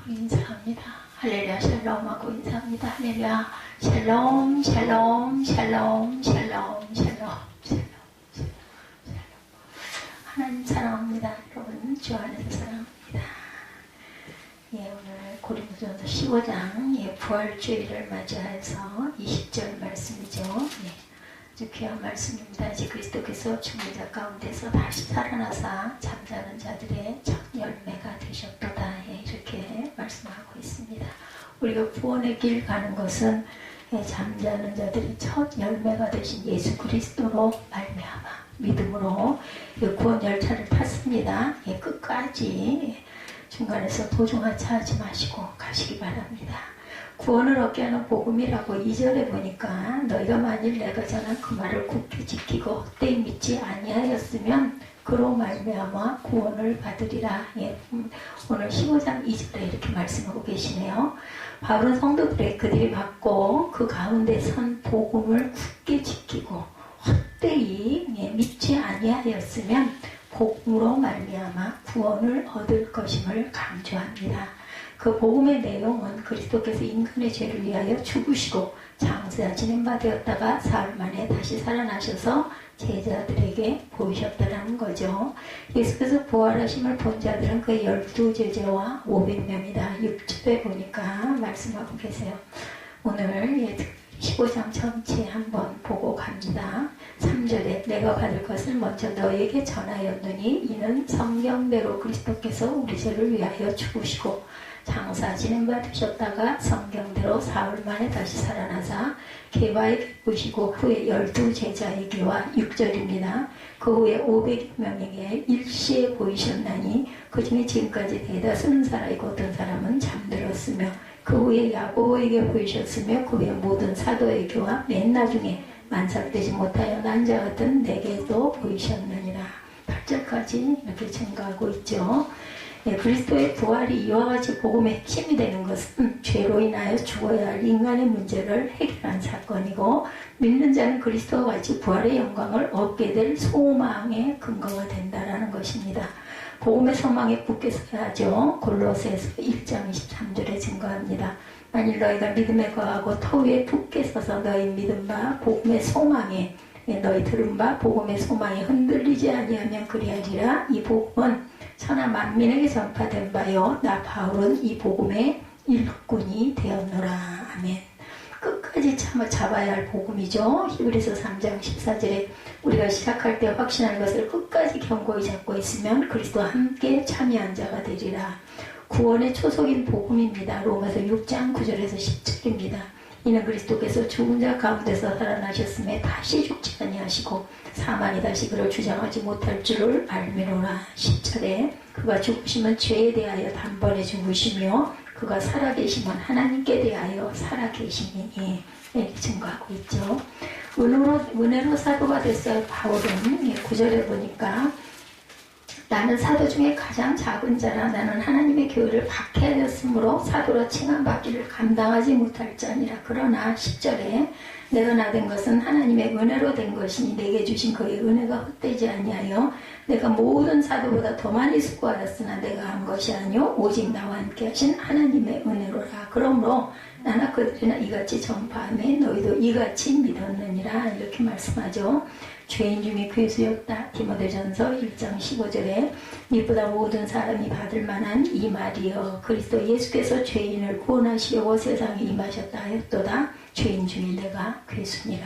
인사합니다. 할렐루야 샬롬 하고 인사합니다. 할렐루야 샬롬 샬롬 샬롬 샬롬 샬롬 샬롬. 하나님 사랑합니다. 여러분 주 안에서 사랑합니다. 오늘 고린도전서 15장 부활주의를 맞이해서 20절 말씀이죠. 아주 귀한 말씀입니다. 이제 그리스도께서 죽은 자 가운데서 다시 살아나사 잠자는 자들의 첫 열매가 되셨도다. 이렇게 말씀하고 있습니다. 우리가 구원의 길 가는 것은 잠자는 자들의 첫 열매가 되신 예수 그리스도로 말미암아 믿음으로 구원 열차를 탔습니다. 끝까지 중간에서 도중하차하지 마시고 가시기 바랍니다. 구원을 얻게 하는 복음이라고 2절에 보니까 너희가 만일 내가 전한 그 말을 굳게 지키고 헛되이 믿지 아니하였으면 그로 말미암아 구원을 받으리라. 오늘 15장 2절에 이렇게 말씀하고 계시네요. 바울은 성도들의 그들이 받고 그 가운데 선 복음을 굳게 지키고 헛되이 믿지 아니하였으면 복음으로 말미암아 구원을 얻을 것임을 강조합니다. 그 복음의 내용은 그리스도께서 인간의 죄를 위하여 죽으시고 장사 지낸 바 되었다가 사흘 만에 다시 살아나셔서 제자들에게 보이셨다는 거죠. 예수께서 부활하심을 본 자들은 그 12제자와 500명이다. 6절에 보니까 말씀하고 계세요. 오늘 15장 전체 한번 보고 갑니다. 3절에 내가 받을 것을 먼저 너에게 전하였느니 이는 성경대로 그리스도께서 우리 죄를 위하여 죽으시고 장사 지낸 바 되셨다가 성경대로 사흘 만에 다시 살아나사 개바에게 보시고 후에 12제자에게와 6절입니다. 그 후에 500명에게 일시에 보이셨나니 그 중에 지금까지 대다수는 살아있고 어떤 사람은 잠들었으며 그 후에 야고보에게 보이셨으며 그 후에 모든 사도에게와 맨 나중에 만삭되지 못하여 난 자 같은 내게도 보이셨느니라. 8절까지 이렇게 증거하고 있죠. 그리스도의 부활이 이와 같이 복음의 핵심이 되는 것은 죄로 인하여 죽어야 할 인간의 문제를 해결한 사건이고 믿는 자는 그리스도와 같이 부활의 영광을 얻게 될 소망의 근거가 된다는 것입니다. 복음의 소망에 굳게 서야죠. 골로새서 1장 23절에 증거합니다. 만일 너희가 믿음에 거하고 터 위에 굳게 서서 너희 믿음 바 복음의 소망에 너희 들은 바 복음의 소망에 흔들리지 아니하면 그리하리라. 이 복음은 천하 만민에게 전파된 바요 나 바울은 이 복음의 일꾼이 되었노라. 아멘. 끝까지 잡아야 할 복음이죠. 히브리서 3장 14절에 우리가 시작할 때 확신할 것을 끝까지 견고히 잡고 있으면 그리스도와 함께 참여한 자가 되리라. 구원의 초석인 복음입니다. 로마서 6장 9절에서 10절입니다. 이는 그리스도께서 죽은 자 가운데서 살아나셨음에 다시 죽지 아니하시고 사망이 다시 그를 주장하지 못할 줄을 알미노라. 10절에 그가 죽으심은 죄에 대하여 단번에 죽으시며 그가 살아계심은 하나님께 대하여 살아계심이니 이렇게 증거하고 있죠. 은혜로 사도가 됐어요. 바울은 9절에 보니까 나는 사도 중에 가장 작은 자라. 나는 하나님의 교회를 박해하였으므로 사도로 칭함받기를 감당하지 못할 자니라. 그러나 10절에 내가 나된 것은 하나님의 은혜로 된 것이니 내게 주신 그의 은혜가 헛되지 아니하여 내가 모든 사도보다 더 많이 수고하였으나 내가 한 것이 아니요 오직 나와 함께 하신 하나님의 은혜로라. 그러므로 나나 그들이나 이같이 전파하며 너희도 이같이 믿었느니라. 이렇게 말씀하죠. 죄인 중에 괴수였다. 디모데전서 1장 15절에 이보다 모든 사람이 받을 만한 이 말이여 그리스도 예수께서 죄인을 구원하시려고 세상에 임하셨다 하였도다. 죄인 중에 내가 괴수니라.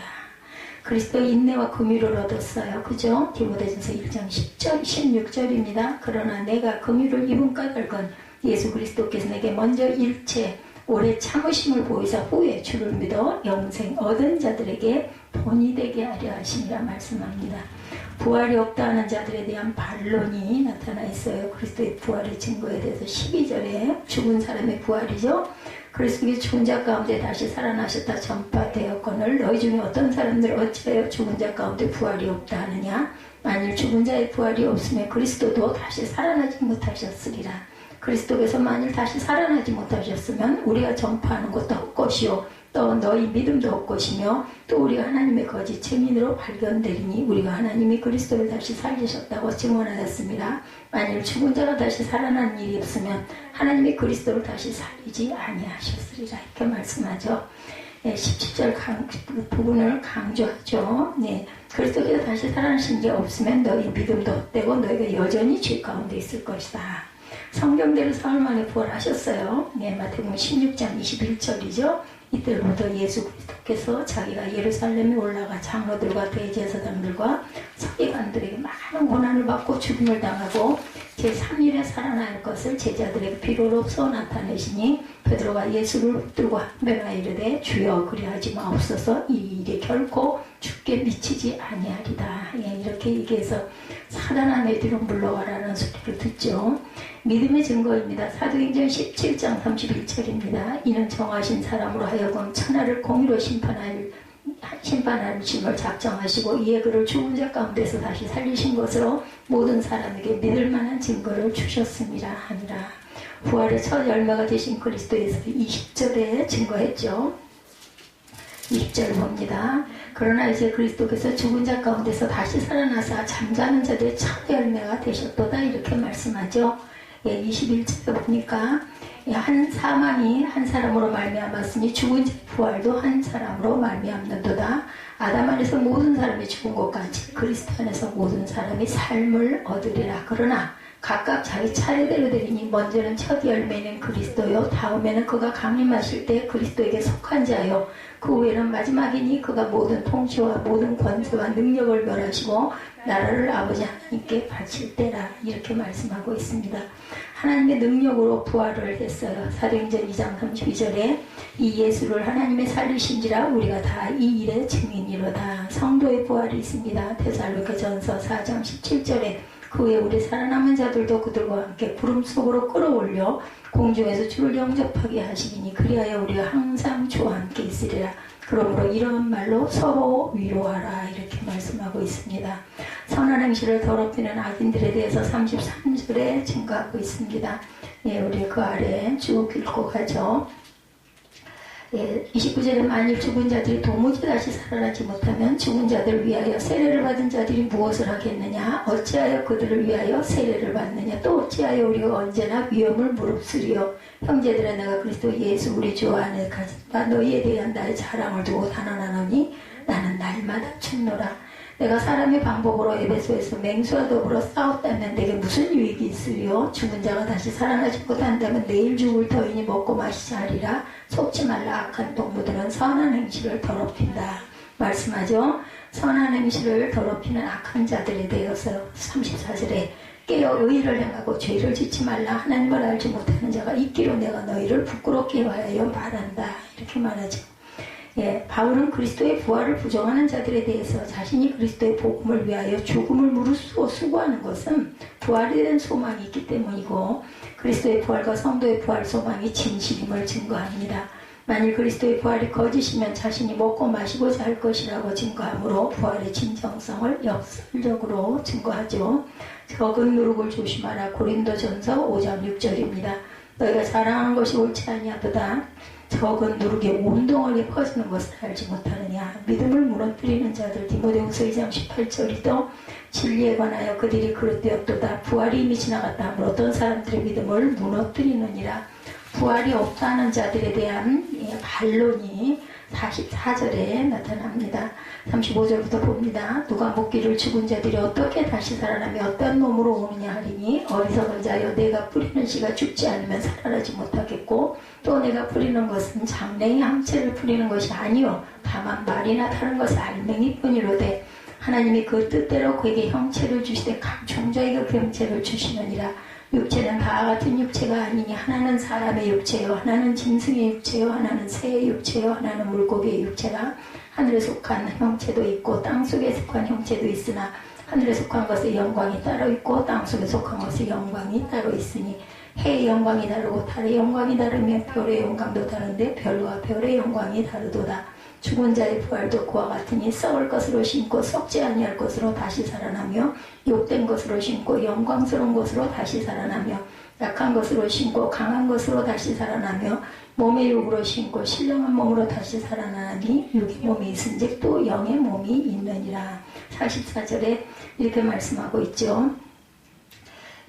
그리스도의 인내와 긍휼을 얻었어요. 그죠? 디모데전서 1장 10절 16절입니다. 그러나 내가 긍휼을 입은 까닭은 예수 그리스도께서 내게 먼저 일체 오래 참으심을 보이사 후에 주를 믿어 영생 얻은 자들에게 본이 되게 하려 하심이라 말씀합니다. 부활이 없다 하는 자들에 대한 반론이 나타나 있어요. 그리스도의 부활의 증거에 대해서 12절에 죽은 사람의 부활이죠. 그리스도께서 죽은 자 가운데 다시 살아나셨다 전파되었거늘 너희 중에 어떤 사람들 어찌하여 죽은 자 가운데 부활이 없다 하느냐. 만일 죽은 자의 부활이 없으면 그리스도도 다시 살아나지 못하셨으리라. 그리스도께서 만일 다시 살아나지 못하셨으면 우리가 전파하는 것도 헛것이요 또 너희 믿음도 헛것이며 또 우리가 하나님의 거짓 증인으로 발견되리니 우리가 하나님이 그리스도를 다시 살리셨다고 증언하였습니다. 만일 죽은 자가 다시 살아나는 일이 없으면 하나님이 그리스도를 다시 살리지 아니하셨으리라 이렇게 말씀하죠. 17절 부분을 강조하죠. 그리스도께서 다시 살아나신 게 없으면 너희 믿음도 헛되고 너희가 여전히 죄 가운데 있을 것이다. 성경대로 사흘 만에 부활하셨어요. 마태복음 16장 21절이죠. 이때부터 예수 그리스도께서 자기가 예루살렘에 올라가 장로들과 대제사장들과 서기관들에게 많은 고난을 받고 죽임을 당하고 제3일에 살아날 것을 제자들에게 비로로서 나타내시니 베드로가 예수를 붙들고 한배나 이르되 주여 그리하지 마옵소서 이 일이 결코 죽게 미치지 아니하리다. 이렇게 얘기해서 사단아 내 뒤로 물러가라는 소리를 듣죠. 믿음의 증거입니다. 사도행전 17장 31절입니다. 이는 정하신 사람으로 하여금 천하를 공의로 심판할 심을 작정하시고 이에 그를 죽은 자 가운데서 다시 살리신 것으로 모든 사람에게 믿을 만한 증거를 주셨습니다 하니라. 부활의 첫 열매가 되신 그리스도에서 20절에 증거했죠. 20절 봅니다. 그러나 이제 그리스도께서 죽은 자 가운데서 다시 살아나사 잠자는 자들의 첫 열매가 되셨도다 이렇게 말씀하죠. 21절에 보니까 한 사망이 한 사람으로 말미암았으니 죽은 자 부활도 한 사람으로 말미암는도다. 아담 안에서 모든 사람이 죽은 것 같이 그리스도 안에서 모든 사람이 삶을 얻으리라. 그러나 각각 자기 차례대로 되리니 먼저는 첫 열매는 그리스도요 다음에는 그가 강림하실 때 그리스도에게 속한 자요 그 후에는 마지막이니 그가 모든 통치와 모든 권세와 능력을 멸하시고 나라를 아버지 하나님께 바칠 때라 이렇게 말씀하고 있습니다. 하나님의 능력으로 부활을 했어요. 사도행전 2장 32절에 이 예수를 하나님의 살리신지라 우리가 다 이 일의 증인이로다. 성도의 부활이 있습니다. 데살로니가전서 4장 17절에 그 후에 우리 살아남은 자들도 그들과 함께 구름 속으로 끌어올려 공중에서 주를 영접하게 하시리니 그리하여 우리가 항상 주와 함께 있으리라. 그러므로 이런 말로 서로 위로하라 이렇게 말씀하고 있습니다. 선한 행실을 더럽히는 악인들에 대해서 33절에 증거하고 있습니다. 우리 그 아래 쭉 읽고 가죠. 29절에 만일 죽은 자들이 도무지 다시 살아나지 못하면 죽은 자들을 위하여 세례를 받은 자들이 무엇을 하겠느냐? 어찌하여 그들을 위하여 세례를 받느냐? 또 어찌하여 우리가 언제나 위험을 무릅쓰리요? 형제들아 내가 그리스도 예수 우리 주 안에 가진다. 너희에 대한 나의 자랑을 두고 단언하노니 나는 날마다 죽노라. 내가 사람의 방법으로 에베소에서 맹수와 더불어 싸웠다면 내게 무슨 유익이 있으리요? 죽은 자가 다시 살아나지 못한다면 내일 죽을 터이니 먹고 마시자 하리라. 속지 말라. 악한 동무들은 선한 행실을 더럽힌다. 말씀하죠. 선한 행실을 더럽히는 악한 자들에 대해서 34절에 깨어 의를 행하고 죄를 짓지 말라. 하나님을 알지 못하는 자가 있기로 내가 너희를 부끄럽게 하여 말한다. 이렇게 말하죠. 바울은 그리스도의 부활을 부정하는 자들에 대해서 자신이 그리스도의 복음을 위하여 죽음을 무릅쓰고 수고하는 것은 부활에 대한 소망이 있기 때문이고 그리스도의 부활과 성도의 부활 소망이 진실임을 증거합니다. 만일 그리스도의 부활이 거짓이면 자신이 먹고 마시고자 할 것이라고 증거하므로 부활의 진정성을 역설적으로 증거하죠. 적은 누룩을 조심하라. 고린도전서 5장 6절입니다. 너희가 자랑하는 것이 옳지 아니하도다. 적은 누룩이 온 동안에 퍼지는 것을 알지 못하느냐. 믿음을 무너뜨리는 자들 디모데후서 2장 18절이도 진리에 관하여 그들이 그릇되었도다. 부활이 이미 지나갔다 하므로 어떤 사람들의 믿음을 무너뜨리느니라. 부활이 없다는 자들에 대한 반론이 44절에 나타납니다. 35절부터 봅니다. 누가 묻기를 죽은 자들이 어떻게 다시 살아나며 어떤 몸으로 오느냐 하리니 어리석은 자여 내가 뿌리는 씨가 죽지 않으면 살아나지 못하겠고 또 내가 뿌리는 것은 장래의 함체를 뿌리는 것이 아니요 다만 말이나 다른 것을 알맹이 뿐이로되 하나님이 그 뜻대로 그에게 형체를 주시되 각 종자에게 그 형체를 주시느니라. 육체는 다 같은 육체가 아니니 하나는 사람의 육체요 하나는 짐승의 육체요 하나는 새의 육체요 하나는 물고기의 육체라. 하늘에 속한 형체도 있고 땅속에 속한 형체도 있으나 하늘에 속한 것의 영광이 따로 있고 땅속에 속한 것의 영광이 따로 있으니 해의 영광이 다르고 달의 영광이 다르며 별의 영광도 다른데 별과 별의 영광이 다르도다. 죽은 자의 부활도 그와 같으니 썩을 것으로 심고 썩지 아니할 것으로 다시 살아나며 욕된 것으로 심고 영광스러운 것으로 다시 살아나며 약한 것으로 신고 강한 것으로 다시 살아나며 몸의 육으로 신고 신령한 몸으로 다시 살아나니 육의 몸이 있은즉 또 영의 몸이 있느니라. 44절에 이렇게 말씀하고 있죠.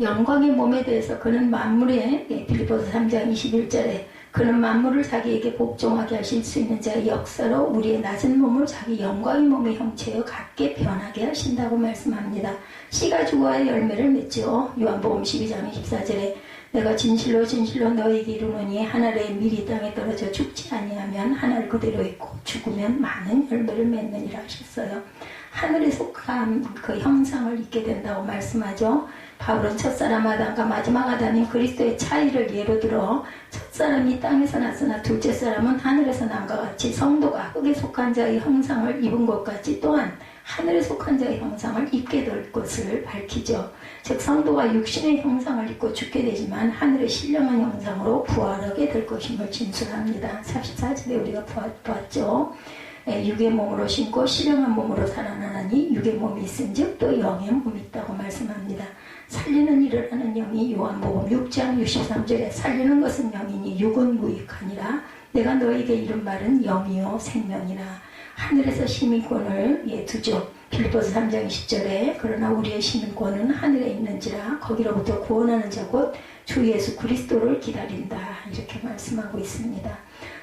영광의 몸에 대해서 그는 만물에 빌립보서 3장 21절에 그는 만물을 자기에게 복종하게 하실 수 있는 자의 역사로 우리의 낮은 몸을 자기 영광의 몸의 형체에 같게 변하게 하신다고 말씀합니다. 씨가 죽어야 열매를 맺죠. 요한복음 12장 24절에 내가 진실로 진실로 너희에게 이르노니 한 알의 밀이 땅에 떨어져 죽지 아니하면 한 알 그대로 있고 죽으면 많은 열매를 맺느니라 하셨어요. 하늘에 속한 그 형상을 입게 된다고 말씀하죠. 바울은 첫사람 아담과 마지막 아담인 그리스도의 차이를 예로 들어 첫사람이 땅에서 났으나 둘째 사람은 하늘에서 난과 같이 성도가 흙에 속한 자의 형상을 입은 것 같이 또한 하늘에 속한 자의 형상을 입게 될 것을 밝히죠. 즉 성도가 육신의 형상을 입고 죽게 되지만 하늘의 신령한 형상으로 부활하게 될 것임을 진술합니다. 44절에 우리가 보았죠. 육의 몸으로 신고 신령한 몸으로 살아나니 육의 몸이 있은즉 또 영의 몸이 있다고 말씀합니다. 살리는 일을 하는 영이 요한복음 6장 63절에 살리는 것은 영이니 육은 무익하니라. 내가 너에게 이른 말은 영이요 생명이라. 하늘에서 시민권을 두죠. 빌립보서 3장 20절에 그러나 우리의 시민권은 하늘에 있는지라 거기로부터 구원하는 자 곧 주 예수 그리스도를 기다린다. 이렇게 말씀하고 있습니다.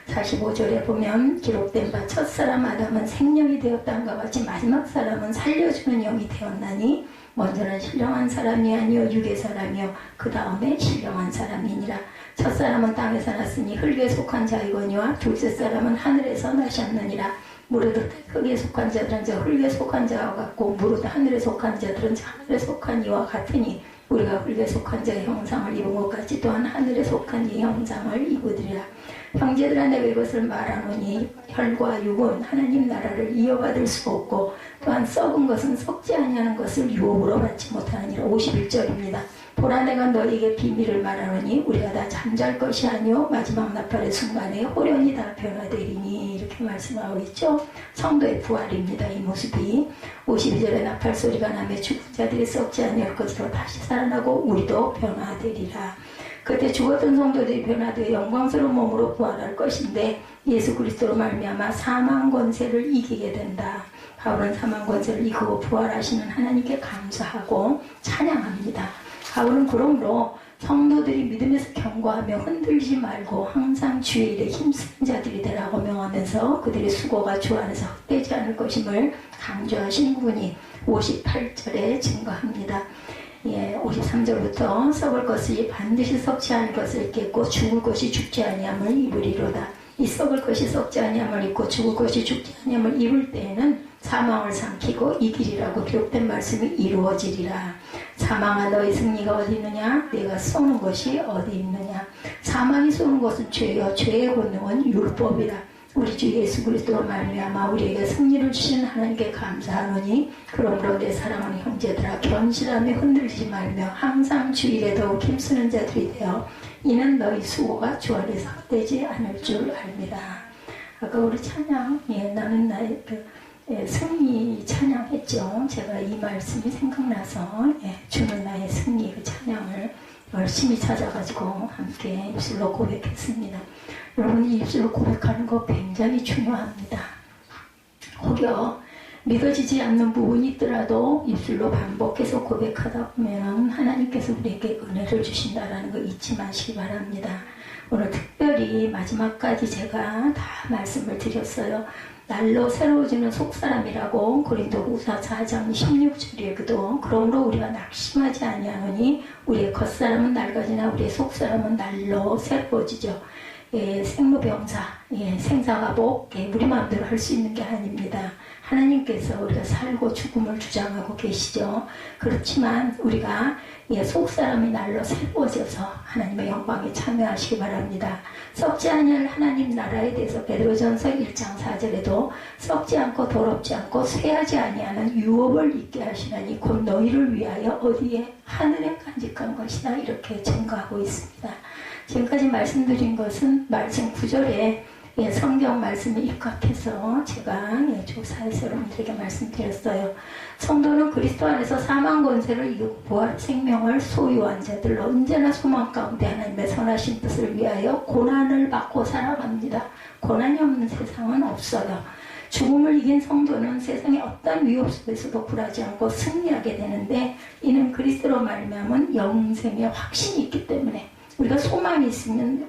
45절에 보면 기록된 바 첫사람 아담은 생명이 되었다함과 같이 마지막 사람은 살려주는 영이 되었나니 먼저는 신령한 사람이 아니요 육의 사람이요 그 다음에 신령한 사람이니라. 첫사람은 땅에서 났으니 흙에 속한 자이거니와 둘째 사람은 하늘에서 나셨느니라. 무릇 흙에 속한 자들은 저 흙에 속한 자와 같고 무릇 하늘에 속한 자들은 저 하늘에 속한 이와 같으니 우리가 흙에 속한 자의 형상을 입은 것 같이 또한 하늘에 속한 이 형상을 입으리라. 형제들아 내가 이것을 말하노니 혈과 육은 하나님 나라를 이어받을 수 없고 또한 썩은 것은 썩지 아니하는 것을 유업으로 받지 못하느니라. 51절입니다. 보라 내가 너희에게 비밀을 말하노니 우리가 다 잠잘 것이 아니요 마지막 나팔의 순간에 호련히 다 변화되리니 이렇게 말씀하고 있죠. 성도의 부활입니다. 이 모습이 52절에 나팔 소리가 나며 죽은 자들이 썩지 아니할 것으로 다시 살아나고 우리도 변화되리라. 그때 죽었던 성도들이 변화되어 영광스러운 몸으로 부활할 것인데 예수 그리스도로 말미암아 사망 권세를 이기게 된다. 바울은 사망 권세를 이기고 부활하시는 하나님께 감사하고 찬양합니다. 바울은 그러므로 성도들이 믿음에서 견고하며 흔들리지 말고 항상 주의 일에 힘쓰는 자들이 되라고 명하면서 그들의 수고가 주 안에서 헛되지 않을 것임을 강조하신 부분이 58절에 증거합니다. 53절부터 썩을 것이 반드시 썩지 않을 것을 입겠고 죽을 것이 죽지 아니함을 입으리로다. 이 썩을 것이 썩지 아니함을 입고 죽을 것이 죽지 아니함을 입을 때에는 사망을 삼키고 이기리라고 기록된 말씀이 이루어지리라. 사망아 너의 승리가 어디 있느냐? 내가 쏘는 것이 어디 있느냐? 사망이 쏘는 것은 죄요 죄의 권능은 율법이라. 우리 주 예수 그리스도로 말미암아 우리에게 승리를 주신 하나님께 감사하노니 그러므로 내 사랑하는 형제들아 견실하며 흔들리지 말며 항상 주 일에 더욱 힘쓰는 자들이 되어 이는 너희 수고가 주 안에서 헛되지 않을 줄 압니다. 아까 우리 찬양 나는 나의 승리 찬양했죠. 제가 이 말씀이 생각나서 주는 나의 승리 그 찬양을 열심히 찾아가지고 함께 입술로 고백했습니다. 여러분이 입술로 고백하는 거 굉장히 중요합니다. 혹여 믿어지지 않는 부분이 있더라도 입술로 반복해서 고백하다 보면 하나님께서 우리에게 은혜를 주신다는 거 잊지 마시기 바랍니다. 오늘 특별히 마지막까지 제가 다 말씀을 드렸어요. 날로 새로워지는 속사람이라고 고린도후서 4장 16절에도 그러므로 우리가 낙심하지 아니하노니 우리의 겉사람은 낡아지나 우리의 속사람은 날로 새로워지죠. 생로병사, 생사가복, 우리 마음대로 할 수 있는 게 아닙니다. 하나님께서 우리가 살고 죽음을 주장하고 계시죠. 그렇지만 우리가 속사람이 날로 새로워져서 하나님의 영광에 참여하시기 바랍니다. 썩지 아니할 하나님 나라에 대해서 베드로전서 1장 4절에도 썩지 않고 더럽지 않고 쇠하지 아니하는 유업을 있게 하시나니 곧 너희를 위하여 어디에 하늘에 간직한 것이다 이렇게 증거하고 있습니다. 지금까지 말씀드린 것은 말씀 9절에 예, 성경 말씀에 입각해서 제가 조사해서 여러분들에게 말씀드렸어요. 성도는 그리스도 안에서 사망 권세를 이기고 부활 생명을 소유한 자들, 언제나 소망 가운데 하나님의 선하신 뜻을 위하여 고난을 받고 살아갑니다. 고난이 없는 세상은 없어요. 죽음을 이긴 성도는 세상의 어떤 위협 속에서도 굴하지 않고 승리하게 되는데, 이는 그리스도로 말미암은 영생의 확신이 있기 때문에, 우리가 소망이 있으면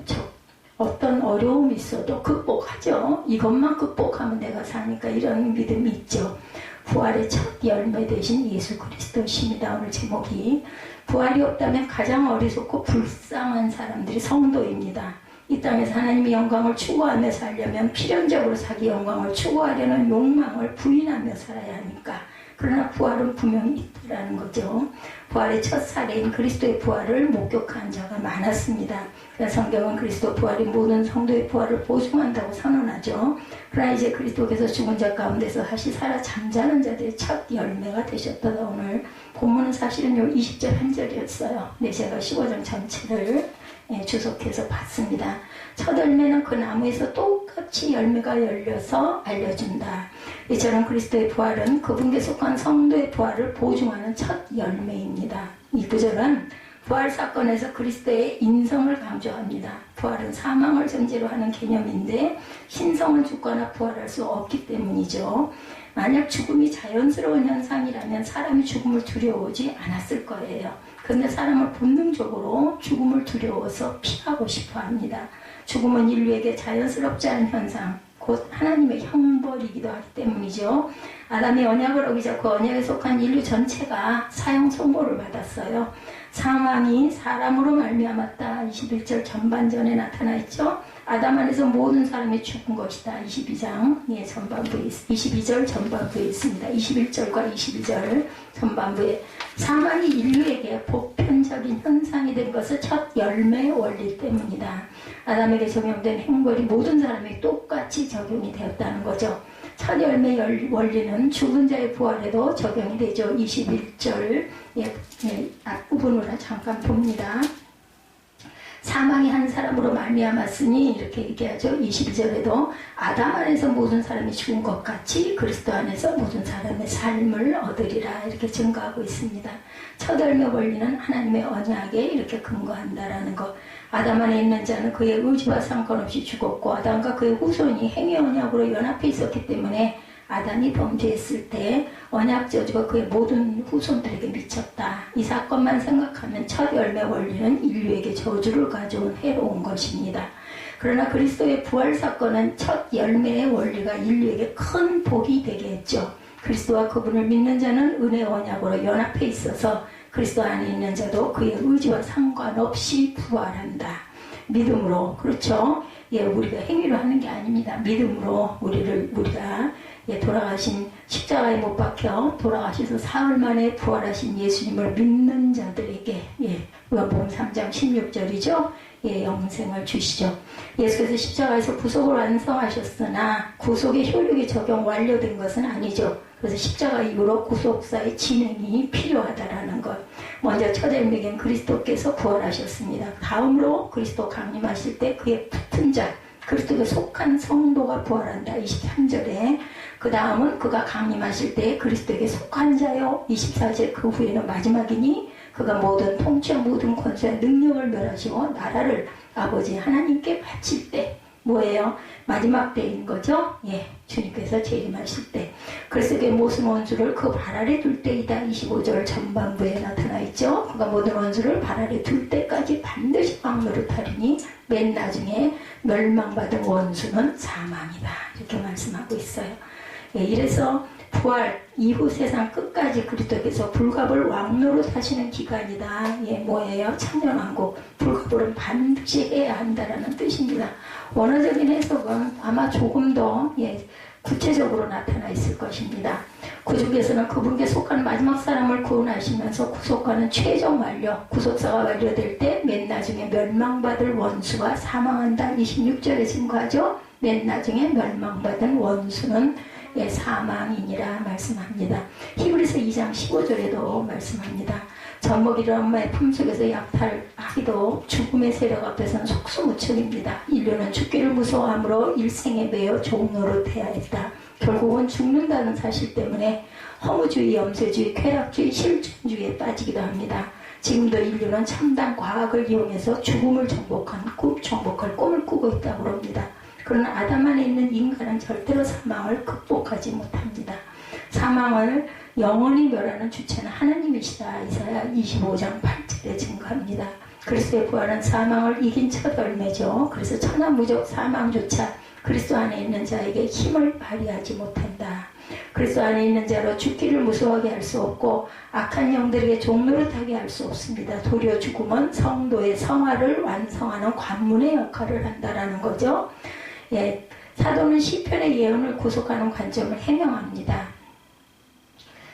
어떤 어려움이 있어도 극복하죠. 이것만 극복하면 내가 사니까, 이런 믿음이 있죠. 부활의 첫 열매 되신 예수 그리스도십니다. 오늘 제목이 부활이 없다면 가장 어리석고 불쌍한 사람들이 성도입니다. 이 땅에서 하나님의 영광을 추구하며 살려면 필연적으로 자기 영광을 추구하려는 욕망을 부인하며 살아야 하니까. 그러나 부활은 분명히 있다라는 거죠. 부활의 첫 사례인 그리스도의 부활을 목격한 자가 많았습니다. 그래서 성경은 그리스도 부활이 모든 성도의 부활을 보증한다고 선언하죠. 그러나 이제 그리스도께서 죽은 자 가운데서 다시 살아 잠자는 자들의 첫 열매가 되셨다. 오늘 본문은 사실은 요 20절 한 절이었어요. 근데 제가 15장 전체를 주석해서 봤습니다. 첫 열매는 그 나무에서 똑같이 열매가 열려서 알려준다. 이처럼 그리스도의 부활은 그분께 속한 성도의 부활을 보증하는 첫 열매입니다. 이 구절은 부활 사건에서 그리스도의 인성을 강조합니다. 부활은 사망을 전제로 하는 개념인데 신성은 죽거나 부활할 수 없기 때문이죠. 만약 죽음이 자연스러운 현상이라면 사람이 죽음을 두려워하지 않았을 거예요. 그런데 사람은 본능적으로 죽음을 두려워서 피하고 싶어 합니다. 죽음은 인류에게 자연스럽지 않은 현상, 곧 하나님의 형벌이기도 하기 때문이죠. 아담이 언약을 어기자 그 언약에 속한 인류 전체가 사형 선고를 받았어요. 사망이 사람으로 말미암았다. 21절 전반전에 나타나 있죠. 아담 안에서 모든 사람이 죽은 것이다. 22장 전반부에 22절 전반부에 있습니다. 21절과 22절 전반부에 사망이 인류에게 보편적인 현상이 된 것은 첫 열매의 원리 때문이다. 아담에게 적용된 행벌이 모든 사람에게 똑같이 적용이 되었다는 거죠. 첫 열매 원리는 죽은 자의 부활에도 적용이 되죠. 21절 앞부분으로 잠깐 봅니다. 사망이 한 사람으로 말미암았으니 이렇게 얘기하죠. 22절에도 아담 안에서 모든 사람이 죽은 것 같이 그리스도 안에서 모든 사람의 삶을 얻으리라 이렇게 증거하고 있습니다. 첫 열매 원리는 하나님의 언약에 이렇게 근거한다라는 것. 아담 안에 있는 자는 그의 의지와 상관없이 죽었고 아담과 그의 후손이 행위 언약으로 연합해 있었기 때문에 아담이 범죄했을 때 언약 저주가 그의 모든 후손들에게 미쳤다. 이 사건만 생각하면 첫 열매 원리는 인류에게 저주를 가져온 해로운 것입니다. 그러나 그리스도의 부활 사건은 첫 열매의 원리가 인류에게 큰 복이 되게 했죠. 그리스도와 그분을 믿는 자는 은혜 언약으로 연합해 있어서 그리스도 안에 있는 자도 그의 의지와 상관없이 부활한다. 믿음으로, 그렇죠? 우리가 행위로 하는 게 아닙니다. 믿음으로 우리가 돌아가신 십자가에 못 박혀 돌아가셔서 사흘 만에 부활하신 예수님을 믿는 자들에게 요한복음 3장 16절이죠. 영생을 주시죠. 예수께서 십자가에서 구속을 완성하셨으나 구속의 효력이 적용 완료된 것은 아니죠. 그래서 십자가 이후로 구속사의 진행이 필요하다라는 것. 먼저 첫 열매인 그리스도께서 부활하셨습니다. 다음으로 그리스도 강림하실 때 그의 붙은 자, 그리스도에 속한 성도가 부활한다. 23절에 그 다음은 그가 강림하실 때 그리스도에게 속한 자요. 24절 그 후에는 마지막이니 그가 모든 통치와 모든 권세와 능력을 멸하시고 나라를 아버지 하나님께 바칠 때 뭐예요? 마지막 때인 거죠? 주님께서 재림하실 때 그리스도의 모든 원수를 그 발 아래 둘 때이다. 25절 전반부에 나타나 있죠. 그가 모든 원수를 발 아래 둘 때까지 반드시 왕노릇하리니 맨 나중에 멸망받은 원수는 사망이다. 이렇게 말씀하고 있어요. 이래서 부활 이후 세상 끝까지 그리스도께서 불갑을 왕노릇 하시는 기간이다. 뭐예요? 천년왕국. 불갑을 반드시 해야 한다라는 뜻입니다. 원어적인 해석은 아마 조금 더 구체적으로 나타나 있을 것입니다. 구주께서는 그분께 속한 마지막 사람을 구원하시면서 구속하는 최종 완료, 구속사가 완료될 때 맨 나중에 멸망받을 원수가 사망한다. 26절에 증거하죠. 맨 나중에 멸망받은 원수는 사망이니라 말씀합니다. 히브리서 2장 15절에도 말씀합니다. 젖먹이를 엄마의 품속에서 약탈하기도 죽음의 세력 앞에서는 속수무책입니다. 인류는 죽기를 무서워하므로 일생에 매여 종노릇해야 했다. 결국은 죽는다는 사실 때문에 허무주의, 염세주의, 쾌락주의, 실존주의에 빠지기도 합니다. 지금도 인류는 첨단 과학을 이용해서 죽음을 정복할 꿈을 꾸고 있다고 합니다. 그러나 아담 안에 있는 인간은 절대로 사망을 극복하지 못합니다. 사망을 영원히 멸하는 주체는 하나님이시다. 이사야 25장 8절에 증거합니다. 그리스도의 부활은 사망을 이긴 첫 열매죠. 그래서 천하무적 사망조차 그리스도 안에 있는 자에게 힘을 발휘하지 못한다. 그리스도 안에 있는 자로 죽기를 무서워하게 할 수 없고 악한 영들에게 종노릇하게 할 수 없습니다. 도리어 죽음은 성도의 성화를 완성하는 관문의 역할을 한다라는 거죠. 예, 사도는 시편의 예언을 구속하는 관점을 해명합니다.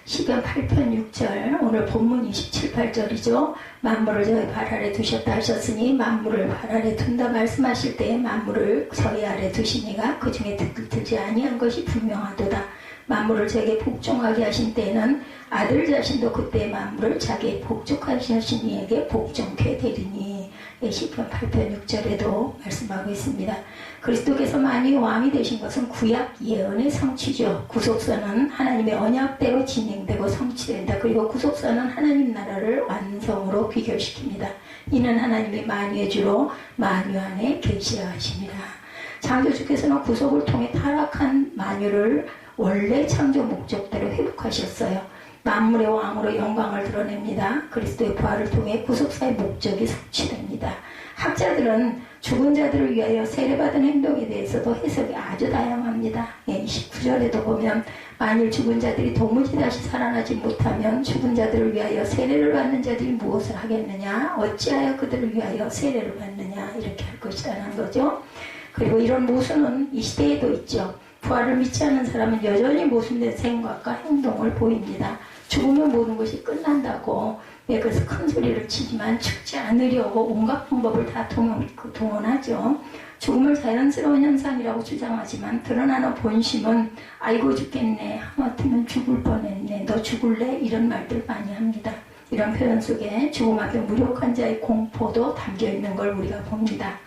시편 8편 6절, 오늘 본문 27, 8절이죠. 만물을 저희 발 아래 두셨다 하셨으니 만물을 발 아래 둔다 말씀하실 때 만물을 저희 아래 두시니가 그 중에 들지 아니한 것이 분명하도다. 만물을 저에게 복종하게 하신 때에는 아들 자신도 그때 만물을 자기의 복종하신 이에게 복종케 되리니. 시편 8편 6절에도 말씀하고 있습니다. 그리스도께서 만유의 왕이 되신 것은 구약 예언의 성취죠. 구속사는 하나님의 언약대로 진행되고 성취된다. 그리고 구속사는 하나님 나라를 완성으로 귀결시킵니다. 이는 하나님이 만유의 주로 만유 안에 계시하심이라. 창조주께서는 구속을 통해 타락한 만유를 원래 창조 목적대로 회복하셨어요. 만물의 왕으로 영광을 드러냅니다. 그리스도의 부활을 통해 구속사의 목적이 성취됩니다. 학자들은 죽은 자들을 위하여 세례받은 행동에 대해서도 해석이 아주 다양합니다. 29절에도 보면 만일 죽은 자들이 도무지 다시 살아나지 못하면 죽은 자들을 위하여 세례를 받는 자들이 무엇을 하겠느냐, 어찌하여 그들을 위하여 세례를 받느냐, 이렇게 할 것이라는 거죠. 그리고 이런 모순은 이 시대에도 있죠. 부활을 믿지 않는 사람은 여전히 모순된 생각과 행동을 보입니다. 죽으면 모든 것이 끝난다고, 그래서 큰 소리를 치지만 죽지 않으려고 온갖 방법을 다 동원하죠. 죽음을 자연스러운 현상이라고 주장하지만 드러나는 본심은 아이고 죽겠네, 하마터면 죽을 뻔했네, 너 죽을래? 이런 말들 많이 합니다. 이런 표현 속에 죽음 앞에 무력한 자의 공포도 담겨있는 걸 우리가 봅니다.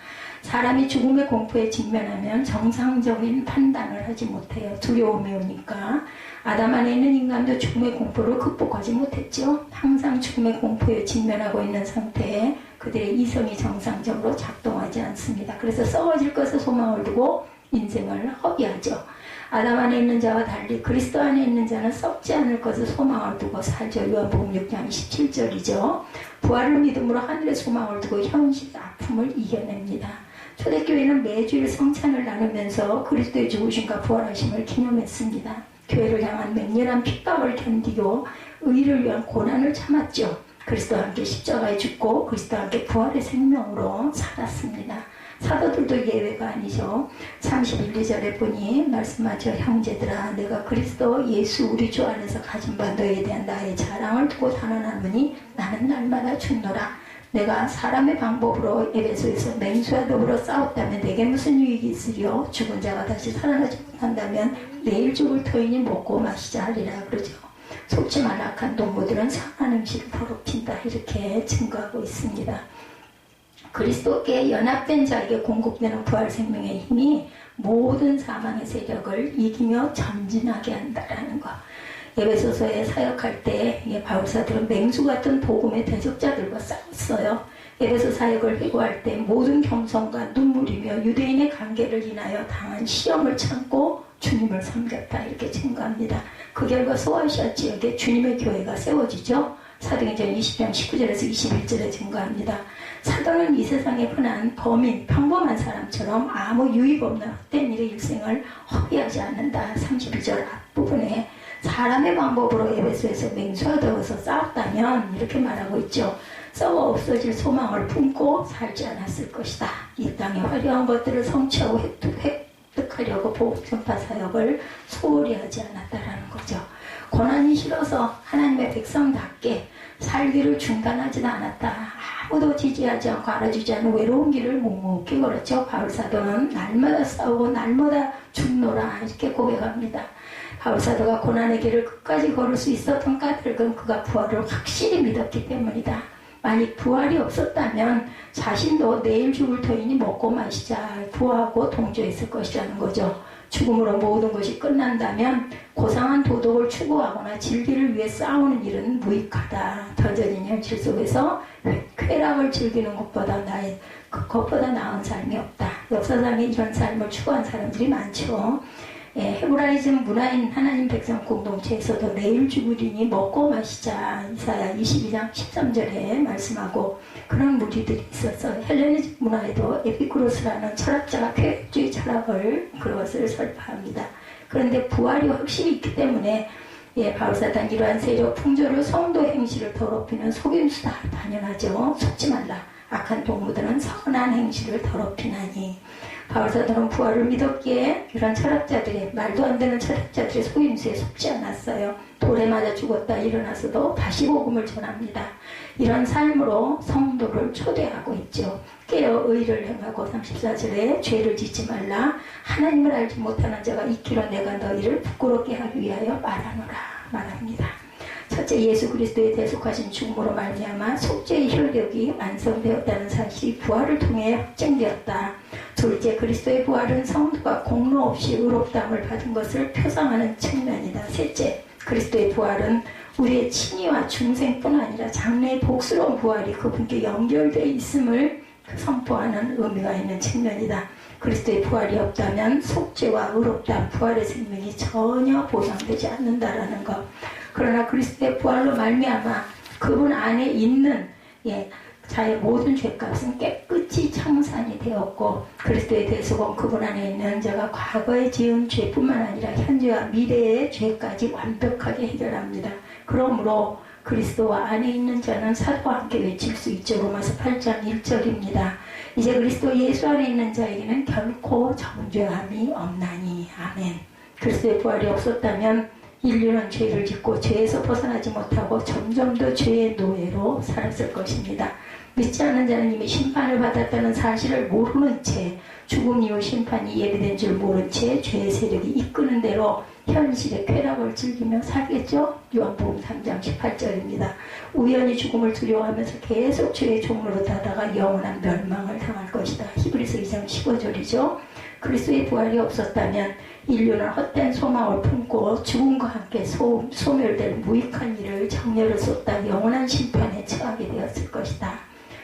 사람이 죽음의 공포에 직면하면 정상적인 판단을 하지 못해요. 두려움이 오니까. 아담 안에 있는 인간도 죽음의 공포를 극복하지 못했죠. 항상 죽음의 공포에 직면하고 있는 상태에 그들의 이성이 정상적으로 작동하지 않습니다. 그래서 썩어질 것에 소망을 두고 인생을 허비하죠. 아담 안에 있는 자와 달리 그리스도 안에 있는 자는 썩지 않을 것을 소망을 두고 살죠. 요한복음 6장 27절이죠. 부활을 믿음으로 하늘의 소망을 두고 현실의 아픔을 이겨냅니다. 초대교회는 매주일 성찬을 나누면서 그리스도의 죽으심과 부활하심을 기념했습니다. 교회를 향한 맹렬한 핍박을 견디고 의를 위한 고난을 참았죠. 그리스도와 함께 십자가에 죽고 그리스도와 함께 부활의 생명으로 살았습니다. 사도들도 예외가 아니죠. 31, 2절에 보니 말씀하죠. 형제들아, 내가 그리스도 예수 우리 주 안에서 가진 바 너에 대한 나의 자랑을 두고 단언하노니 나는 날마다 죽노라. 내가 사람의 방법으로 에베소에서 맹수와 더불어 싸웠다면 내게 무슨 유익이 있으리요? 죽은 자가 다시 살아나지 못한다면 내일 죽을 터이니 먹고 마시자 하리라 그러죠. 속지 말라 악한 동무들은 상한 음식을 더럽힌다, 이렇게 증거하고 있습니다. 그리스도께 연합된 자에게 공급되는 부활 생명의 힘이 모든 사망의 세력을 이기며 전진하게 한다라는 것. 에베소서에 사역할 때 바울사들은 맹수 같은 복음의 대적자들과 싸웠어요. 에베소 사역을 회고할 때 모든 겸손과 눈물이며 유대인의 관계를 인하여 당한 시험을 참고 주님을 섬겼다, 이렇게 증거합니다. 그 결과 소아시아 지역에 주님의 교회가 세워지죠. 사도행전 20장 19절에서 21절에 증거합니다. 사도는 이 세상에 흔한 범인, 평범한 사람처럼 아무 유익 없는 헛된 일의 일생을 허비하지 않는다. 32절 앞부분에 사람의 방법으로 에베소에서 맹수와 더워서 싸웠다면 이렇게 말하고 있죠. 썩어 없어질 소망을 품고 살지 않았을 것이다. 이 땅의 화려한 것들을 성취하고 획득하려고 복음 전파 사역을 소홀히 하지 않았다라는 거죠. 고난이 싫어서 하나님의 백성답게 살기를 중단하지도 않았다. 아무도 지지하지 않고 알아주지 않는 외로운 길을 묵묵히 걸었죠. 바울 사도는 날마다 싸우고 날마다 죽노라, 이렇게 고백합니다. 바울 사도가 고난의 길을 끝까지 걸을 수 있었던 까닭은 그가 부활을 확실히 믿었기 때문이다. 만약 부활이 없었다면 자신도 내일 죽을 터이니 먹고 마시자 부하고 동조했을 것이라는 거죠. 죽음으로 모든 것이 끝난다면 고상한 도덕을 추구하거나 진리를 위해 싸우는 일은 무익하다. 던져진 현실 속에서 쾌락을 즐기는 것보다 나은 삶이 없다. 역사상에 이런 삶을 추구한 사람들이 많죠. 헤브라이즘 문화인 하나님 백성 공동체에서도 내일 죽으리니 먹고 마시자 이사야 22장 13절에 말씀하고 그런 무리들이 있어서 헬레니즘 문화에도 에피쿠로스라는 철학자가 쾌락주의 철학을 그것을 설파합니다. 그런데 부활이 확실히 있기 때문에 바울사단 이러한 세력 풍조를 성도 행실을 더럽히는 속임수다. 당연하죠. 속지 말라. 악한 동무들은 선한 행실을 더럽히나니. 바울사도는 부활을 믿었기에 이런 철학자들이 말도 안 되는 철학자들의 속임수에 속지 않았어요. 돌에 맞아 죽었다 일어나서도 다시 복음을 전합니다. 이런 삶으로 성도를 초대하고 있죠. 깨어 의를 행하고 34절에 죄를 짓지 말라. 하나님을 알지 못하는 자가 있기로 내가 너희를 부끄럽게 하기 위하여 말하노라 말합니다. 첫째, 예수 그리스도에 대속하신 죽음으로 말미암아 속죄의 효력이 완성되었다는 사실이 부활을 통해 확증되었다. 둘째, 그리스도의 부활은 성도가 공로 없이 의롭다함을 받은 것을 표상하는 측면이다. 셋째, 그리스도의 부활은 우리의 친위와 중생뿐 아니라 장래의 복스러운 부활이 그분께 연결되어 있음을 선포하는 의미가 있는 측면이다. 그리스도의 부활이 없다면 속죄와 의롭다, 부활의 생명이 전혀 보상되지 않는다라는 것. 그러나 그리스도의 부활로 말미암아 그분 안에 있는 자의 모든 죄값은 깨끗이 청산이 되었고 그리스도의 대속은 그분 안에 있는 자가 과거에 지은 죄뿐만 아니라 현재와 미래의 죄까지 완벽하게 해결합니다. 그러므로 그리스도와 안에 있는 자는 사도와 함께 외칠 수 있죠. 로마서 8장 1절입니다. 이제 그리스도 예수 안에 있는 자에게는 결코 정죄함이 없나니. 아멘. 그리스도의 부활이 없었다면 인류는 죄를 짓고 죄에서 벗어나지 못하고 점점 더 죄의 노예로 살았을 것입니다. 믿지 않는 자는 이미 심판을 받았다는 사실을 모르는 채 죽음 이후 심판이 예비된 줄 모른 채 죄의 세력이 이끄는 대로 현실의 쾌락을 즐기며 살겠죠. 요한복음 3장 18절입니다. 우연히 죽음을 두려워하면서 계속 죄의 종로로 타다가 영원한 멸망을 당할 것이다. 히브리서 2장 15절이죠. 그리스도의 부활이 없었다면 인류는 헛된 소망을 품고 죽음과 함께 소멸될 무익한 일을 정렬을 쏟다 영원한 심판에 처하게 되었을 것이다.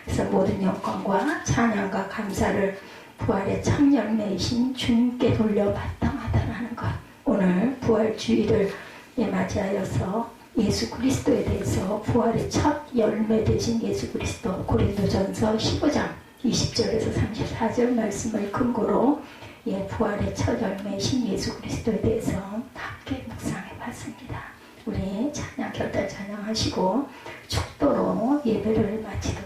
그래서 모든 영광과 찬양과 감사를 부활의 참 열매이신 주님께 돌려 마땅하다라는 것. 오늘 부활주의를 맞이하여서 예수 그리스도에 대해서 부활의 첫 열매 되신 예수 그리스도 고린도전서 15장 20절에서 34절 말씀을 근거로 부활의 첫 열매이신 예수 그리스도에 대해서 함께 묵상해 봤습니다. 우리 찬양 결단 찬양하시고 축도로 예배를 마치도록